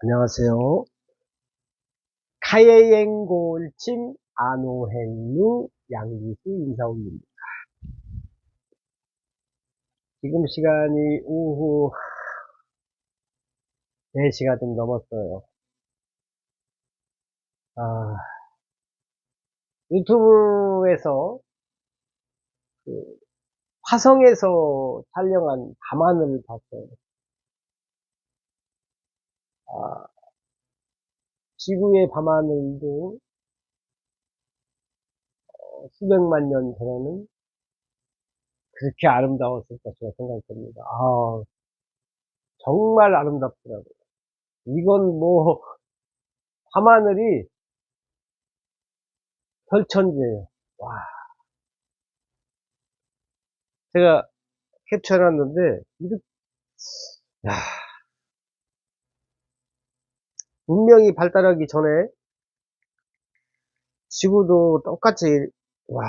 안녕하세요. 카예행골침 안오행루 양기수 인사올립니다. 지금 시간이 오후 4시가 좀 넘었어요. 아, 유튜브에서 그 화성에서 촬영한 밤하늘을 봤어요. 아, 지구의 밤하늘도 수백만 년 전에는 그렇게 아름다웠을까 제가 생각됩니다. 정말 아름답더라고요. 이건 뭐 밤하늘이 별천지예요. 와, 제가 캡처해놨는데 야, 문명이 발달하기 전에 지구도 똑같이, 와,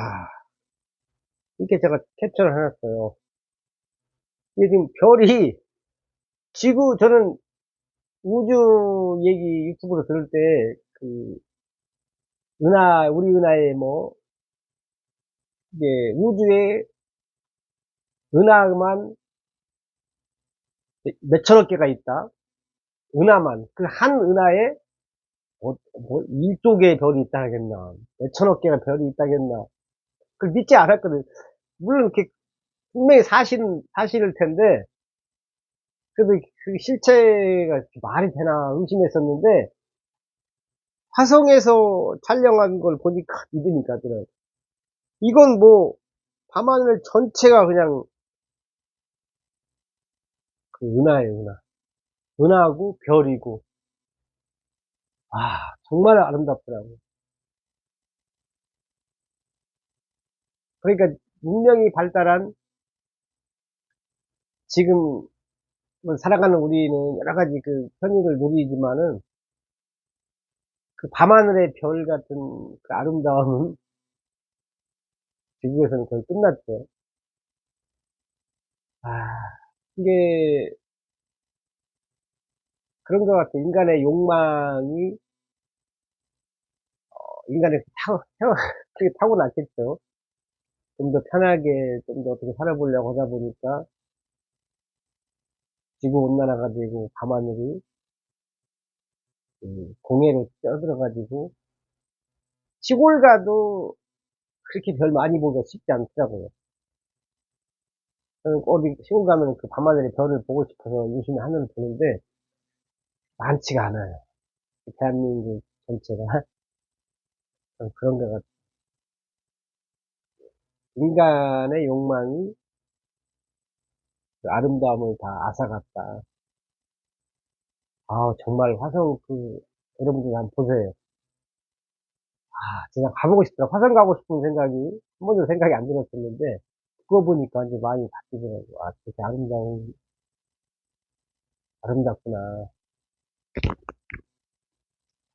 이렇게 제가 캡처를 해놨어요. 이게 지금 별이, 저는 우주 얘기 유튜브로 들을 때, 우리 은하에 뭐, 이게 우주에 은하만 몇천억 개가 있다. 은하만. 그 한 은하에, 뭐, 1조 개의 별이 있다 하겠나. 몇천억 개가 별이 있다 하겠나. 그걸 믿지 않았거든. 물론, 이렇게, 분명히 사실일 텐데, 그래도 그 실체가 말이 되나 의심했었는데 화성에서 촬영한 걸 보니까 믿음이 가더라고요. 이건 뭐 밤하늘 전체가 그냥 그 은하예요, 은하. 은하고 별이고, 정말 아름답더라고요. 그러니까 문명이 발달한 지금 살아가는 우리는 여러 가지 그 편의를 누리지만은 그 밤하늘의 별 같은 그 아름다움은 지구에서는 거의 끝났죠. 아, 이게 그런 것 같아요. 인간의 욕망이 인간이 그게 타고났겠죠. 좀 더 편하게, 좀 더 어떻게 살아보려고 하다 보니까 지구 온난화가 되고 밤하늘이 공해로 쪄들어가지고 시골 가도 그렇게 별 많이 보기가 쉽지 않더라고요. 저는 어디 시골 가면 그 밤하늘의 별을 보고 싶어서 유심히 하늘을 보는데 많지가 않아요. 대한민국 전체가 그런 것 같아요. 인간의 욕망이 그 아름다움을 다 앗아갔다. 정말 화성 여러분들 한번 보세요. 진짜 가보고 싶더라. 화성 가고 싶은 생각이 한 번도 생각이 안 들었었는데 그거 보니까 이제 많이 바뀌더라고. 되게 아름답구나.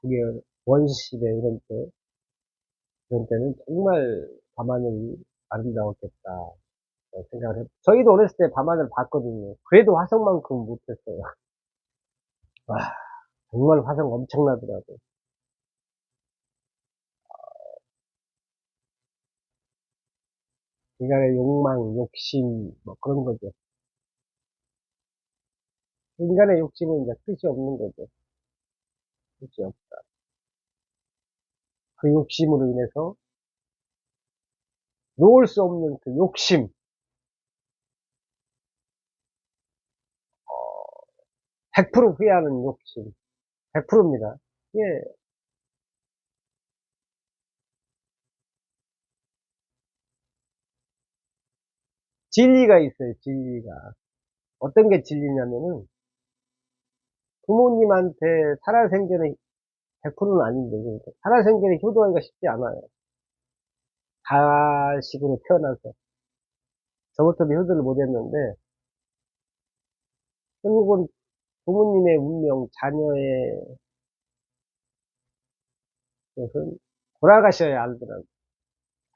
그게 원시시대 이런 때는 정말 밤하늘이 아름다웠겠다 생각을 했. 저희도 어렸을 때 밤하늘 봤거든요. 그래도 화성만큼 못했어요. 와, 정말 화성 엄청나더라고요. 인간의 욕망, 욕심, 뭐 그런 거죠. 인간의 욕심은 이제 끝이 없는 거죠. 끝이 없다. 그 욕심으로 인해서 놓을 수 없는 그 욕심, 100% 후회하는 욕심, 100%입니다. 예, 진리가 있어요, 진리가. 어떤 게 진리냐면은, 부모님한테 살아생전에 100%는 아닌데, 그러니까 살아생전에 효도하기가 쉽지 않아요. 자식으로 태어나서. 저부터도 효도를 못 했는데, 결국은 부모님의 운명, 자녀의 것은 돌아가셔야 알더라고요.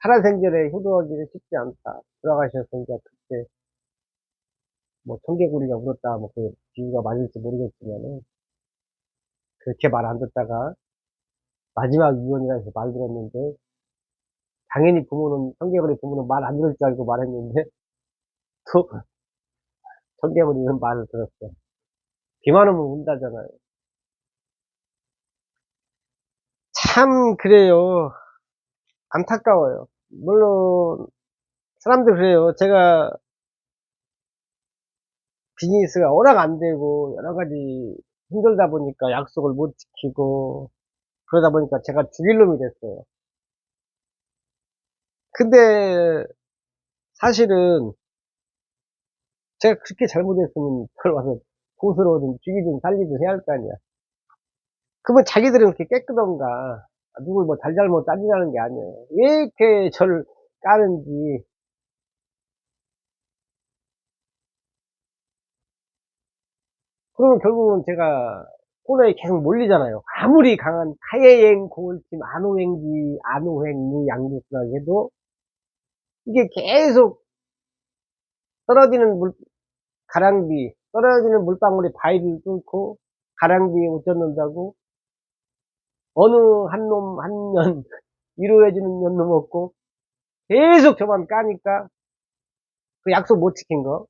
살아생전에 효도하기는 쉽지 않다. 돌아가셔서 이제 그때, 뭐, 청개구리가 울었다, 뭐, 그 비유가 맞을지 모르겠지만은, 그렇게 말 안 듣다가 마지막 이혼이라 해서 말 들었는데, 당연히 부모는, 청개구리 부모는 말 안 들을 줄 알고 말했는데, 또 청개구리는 말을 들었어. 비만 오면 운다잖아요. 참, 그래요. 안타까워요. 물론, 사람들 그래요. 제가 비즈니스가 워낙 안 되고, 여러 가지 힘들다 보니까 약속을 못 지키고, 그러다 보니까 제가 죽일 놈이 됐어요. 근데, 사실은, 제가 그렇게 잘못했으면, 그걸 와서 고스로든 죽이든 살리든 해야 할 거 아니야. 그러면 자기들은 그렇게 깨끗한가. 누굴 뭐 잘잘못 따지자는 게 아니에요. 왜 이렇게 저를 까는지. 그러면 결국은 제가 코너에 계속 몰리잖아요. 아무리 강한 카예행, 고울침, 안호행기, 안호행, 양주스라 해도 이게 계속 떨어지는 가랑비, 떨어지는 물방울이 바위를 뚫고 가랑비에 옷 젖는다고 어느 한 놈, 한 년, 위로해주는 년놈 없고 계속 저만 까니까 그 약속 못 지킨 거,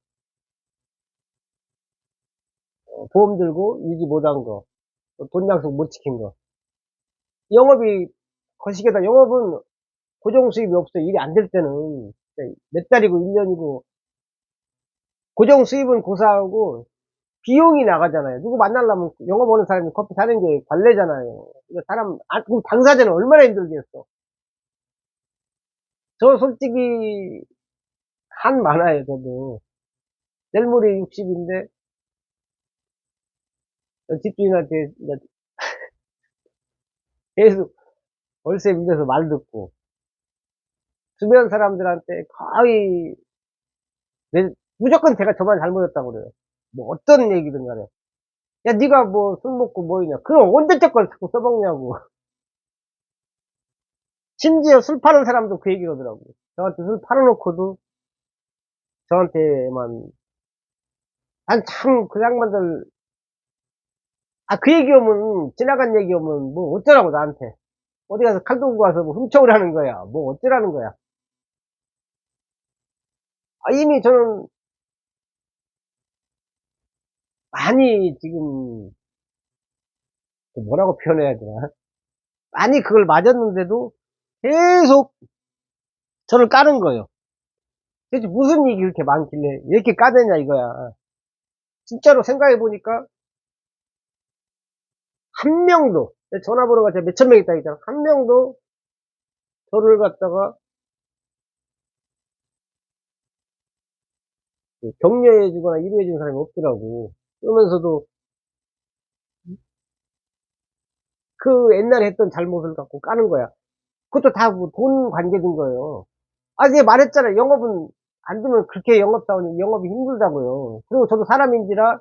보험 들고 유지 못한 거, 돈 약속 못 지킨 거. 영업이 거시기다. 영업은 고정 수입이 없어. 일이 안 될 때는 몇 달이고 1년이고 고정 수입은 고사하고 비용이 나가잖아요. 누구 만나려면 영업 오는 사람이 커피 사는 게 관례잖아요. 이거 사람, 그럼 당사자는 얼마나 힘들겠어. 저 솔직히 한 많아요, 저도. 내일 모레 60인데 집주인한테 계속 월세 밀려서 말 듣고 주변 사람들한테 거의 무조건 제가 저만 잘못했다고 그래요. 뭐 어떤 얘기든 간에. 야, 네가 뭐 술 먹고 뭐이냐. 그럼 언제적 걸 자꾸 써먹냐고. 심지어 술 파는 사람도 그 얘기 하더라고. 저한테 술 팔아놓고도 저한테만, 난 참 그 양반들, 그 얘기 오면, 지나간 얘기 오면 뭐 어쩌라고 나한테. 어디 가서 칼 들고 가서 뭐 훔쳐오라는 거야. 뭐 어쩌라는 거야. 이미 저는 많이 지금, 뭐라고 표현해야 되나. 많이 그걸 맞았는데도 계속 저를 까는 거예요. 대체 무슨 일이 이렇게 많길래 왜 이렇게 까대냐 이거야. 진짜로 생각해보니까 한 명도, 전화번호가 제가 몇천 명 있다 했잖아. 한 명도 저를 갖다가 격려해주거나 위로해주는 사람이 없더라고. 그러면서도 그 옛날에 했던 잘못을 갖고 까는 거야. 그것도 다 뭐 돈 관계된 거예요. 내가 말했잖아. 영업은 안 되면 그렇게 영업사원이 영업이 힘들다고요. 그리고 저도 사람인지라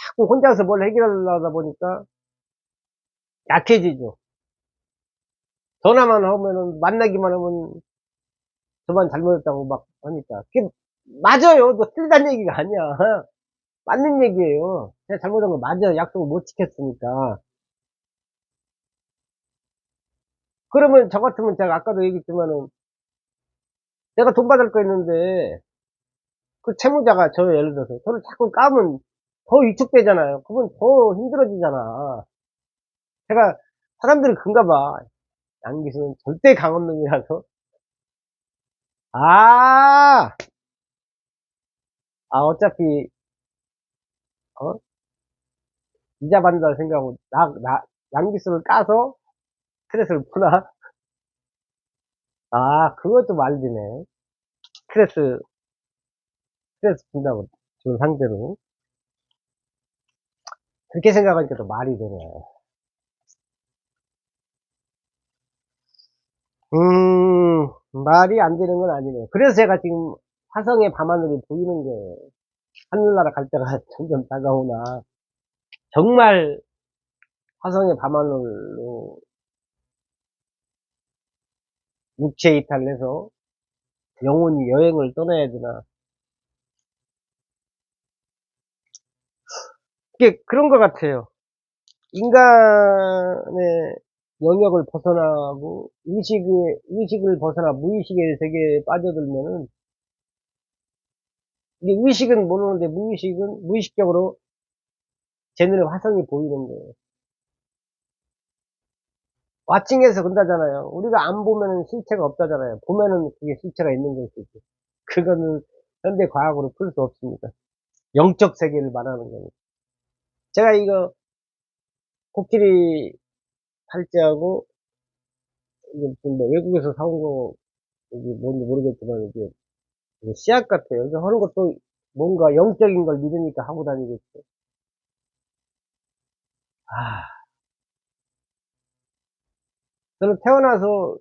자꾸 혼자서 뭘 해결하려다 보니까 약해지죠. 전화만 하면은 만나기만 하면 저만 잘못했다고 막 하니까. 그게 맞아요. 너 틀리다는 얘기가 아니야. 맞는 얘기예요. 제가 잘못한 거 맞아요. 약속을 못 지켰으니까. 그러면 저 같으면 제가 아까도 얘기했지만은 내가 돈 받을 거 있는데 그 채무자가 예를 들어서 저를 자꾸 까면 더 위축되잖아요. 그건 더 힘들어지잖아. 제가 사람들이 그런가 봐. 양기수는 절대 강한 놈이라서. 아, 어차피 어? 이자 받는다 생각하고 양기수를 까서 스트레스를 푸나? 그것도 말이네. 스트레스 스트레스 푼다고 주는 상대로. 그렇게 생각하니까 또 말이 되네. 말이 안 되는 건 아니네요. 그래서 제가 지금 화성의 밤하늘이 보이는 거예요. 하늘나라 갈 때가 점점 다가오나. 정말 화성의 밤하늘로 육체 이탈해서 영혼이 여행을 떠나야 되나. 그게 그런 것 같아요. 인간의 영역을 벗어나고 의식을 벗어나 무의식의 세계에 빠져들면은, 이게 의식은 모르는데 무의식은 무의식적으로 제 눈에 화성이 보이는 거예요. 왓칭에서 그런다잖아요. 우리가 안 보면은 실체가 없다잖아요. 보면은 그게 실체가 있는 것이지. 그거는 현대 과학으로 풀 수 없습니다. 영적 세계를 말하는 거예요. 제가 이거 코끼리 팔찌하고, 이게 무슨 뭐 외국에서 사온 거, 이게 뭔지 모르겠지만, 이게 씨앗 같아요. 이거 하는 것도 뭔가 영적인 걸 믿으니까 하고 다니겠죠. 아, 저는 태어나서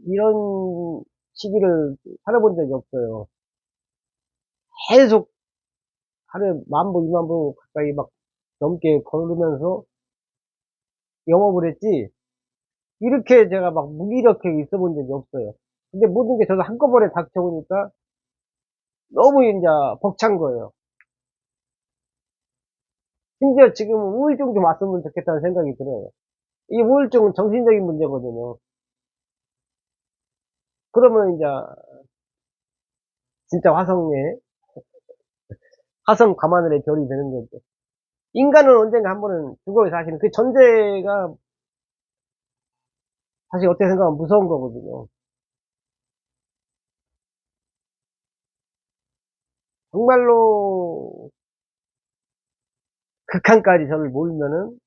이런 시기를 살아본 적이 없어요. 계속 하루에 10,000보, 20,000보 가까이 막 넘게 걸으면서 영업을 했지, 이렇게 제가 막 무기력하게 있어 본 적이 없어요. 근데 모든 게 저도 한꺼번에 닥쳐오니까 너무 이제 벅찬 거예요. 심지어 지금은 우울증 좀 왔으면 좋겠다는 생각이 들어요. 이 우울증은 정신적인 문제거든요. 그러면 이제 진짜 화성 밤하늘의 별이 되는 거죠. 인간은 언젠가 한 번은 죽어요, 사실은. 그 전제가 사실 어떻게 생각하면 무서운 거거든요. 정말로 극한까지 저를 몰면은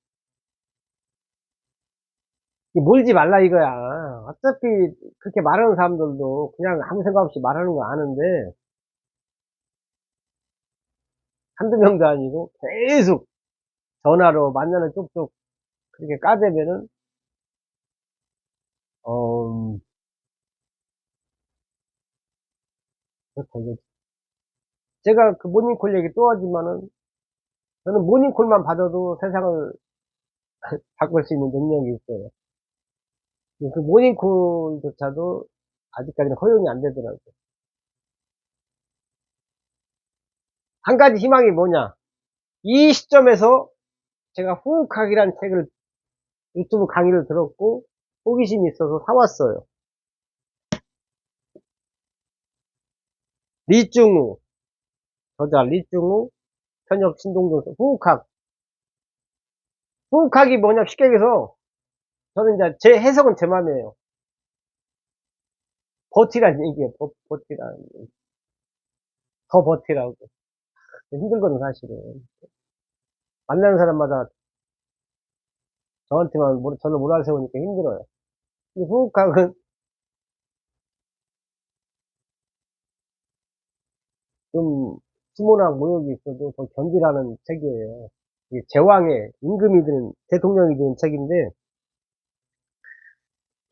몰지 말라 이거야. 어차피 그렇게 말하는 사람들도 그냥 아무 생각 없이 말하는 거 아는데, 한두 명도 아니고 계속 전화로 만나는 쪽쪽 그렇게 까대면은, 어, 그렇죠. 제가 그 모닝콜 얘기 또 하지만은, 저는 모닝콜만 받아도 세상을 바꿀 수 있는 능력이 있어요. 그 모닝콜조차도 아직까지는 허용이 안 되더라고요. 한 가지 희망이 뭐냐? 이 시점에서 제가 후욱학이라는 책을, 유튜브 강의를 들었고 호기심이 있어서 사왔어요. 리중우, 저자 리중우, 현역 신동준, 후욱학. 후욱학이 뭐냐, 쉽게 얘기해서, 저는 이제 제 해석은 제 맘이에요. 버티라는 얘기예요. 버티라는 얘기. 더 버티라고. 힘들거든, 사실은. 만나는 사람마다 저한테만, 저를 몰아세우니까 힘들어요. 근데 후욱학은 좀 수모나 모욕이 있어도 더 견디라는 책이에요. 이게 제왕의 임금이 되는, 대통령이 되는 책인데,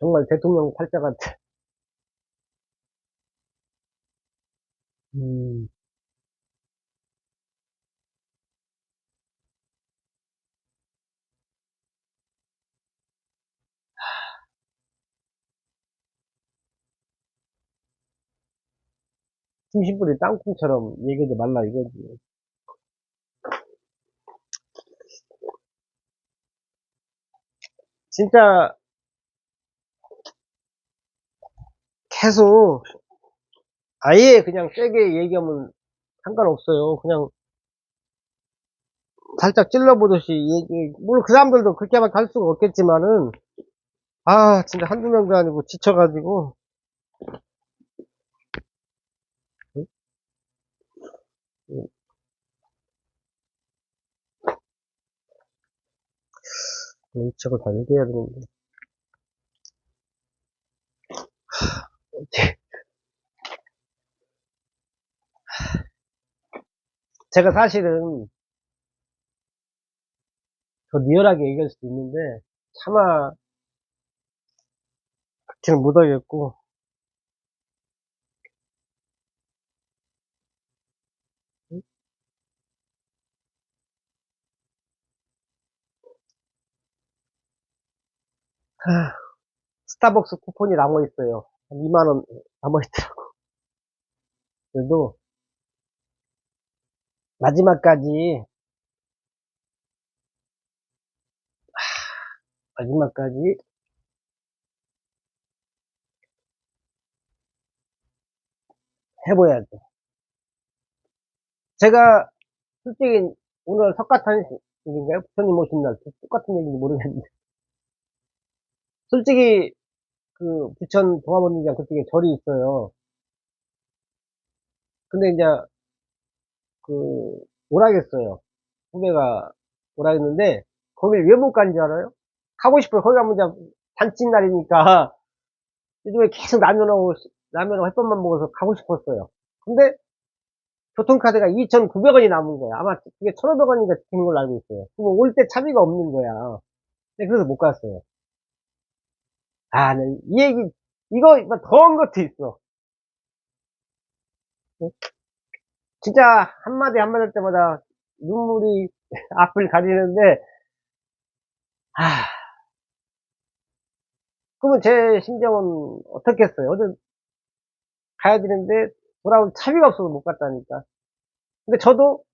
정말 대통령 팔자 같아. 70불이 땅콩처럼 얘기하지 말라 이거지. 진짜 계속 아예 그냥 세게 얘기하면 상관없어요. 그냥 살짝 찔러보듯이 얘기, 물론 그 사람들도 그렇게만 할 수가 없겠지만은, 아, 진짜 한두 명도 아니고 지쳐가지고, 응? 응, 이 책을 다 읽어야 되는데. 제가 사실은 더 리얼하게 얘기할 수도 있는데, 차마 그렇게는 못하겠고, 응? 하, 스타벅스 쿠폰이 남아있어요. 한 2만원 남아있더라고. 그래도 마지막까지 마지막까지 해봐야죠. 제가 솔직히 오늘 석가탄신인가요? 부처님 오신 날 똑같은 얘기인지 모르겠는데 솔직히 그 부천 동화문장 그쪽에 절이 있어요. 근데 이제 그 오라겠어요. 후배가 오라했는데 거길 왜 못 간지 알아요? 가고 싶어요. 거기 가면 이제 잔칫날이니까 요즘에 계속 라면하고 햇반만 먹어서 가고 싶었어요. 근데 교통카드가 2,900원이 남은 거야. 아마 그게 1,500원인가 찍히는 걸로 알고 있어요. 그럼 올 때 차비가 없는 거야. 네, 그래서 못 갔어요. 아, 네, 이 얘기, 이거 더한 것도 있어. 진짜 한마디 한마디 할 때마다 눈물이 앞을 가리는데, 아, 그러면 제 심정은 어떻겠어요? 어제 가야 되는데 돌아올 차비가 없어서 못 갔다니까. 근데 저도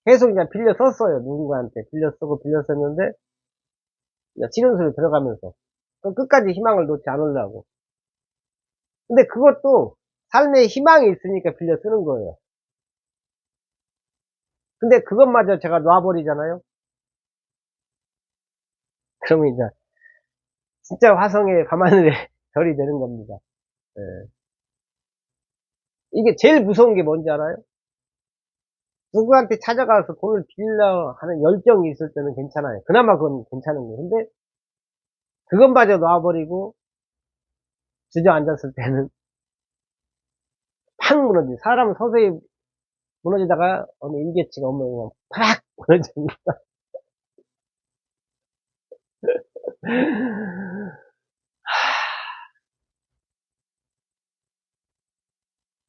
계속 그냥 빌려 썼어요. 누군가한테 빌려 쓰고 빌려 썼는데, 치료소에 들어가면서. 끝까지 희망을 놓지 않으려고. 근데 그것도 삶에 희망이 있으니까 빌려 쓰는 거예요. 근데 그것마저 제가 놔버리잖아요? 그러면 이제 진짜 화성의 밤하늘의 별이 되는 겁니다. 예. 이게 제일 무서운 게 뭔지 알아요? 누구한테 찾아가서 돈을 빌려 하는 열정이 있을 때는 괜찮아요. 그나마 그건 괜찮은 거예요. 근데 그것마저 놔버리고 주저앉았을 때는 팍 무너지. 사람은 서서히 무너지다가 어느 일계치가 오면 그냥 팍 무너집니다.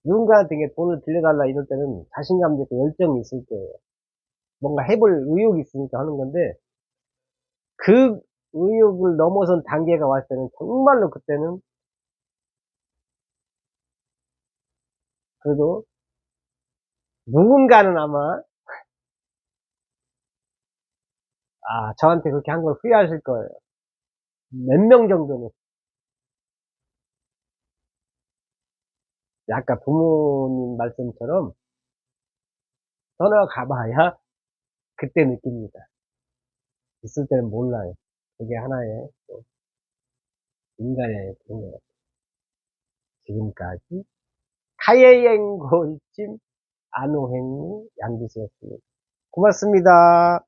누군가한테 이게 돈을 빌려달라 이럴 때는 자신감도 있고 열정이 있을 때예요. 뭔가 해볼 의욕이 있으니까 하는 건데 그 의욕을 넘어선 단계가 왔을 때는 정말로 그때는 그래도 누군가는 아마 저한테 그렇게 한 걸 후회하실 거예요. 몇 명 정도는. 아까 부모님 말씀처럼 떠나가봐야 그때 느낍니다. 있을 때는 몰라요. 그게 하나의 또 인간의 그런 것 같아요. 지금까지 타여행고이침 안호행무 양기수였습니다. 고맙습니다.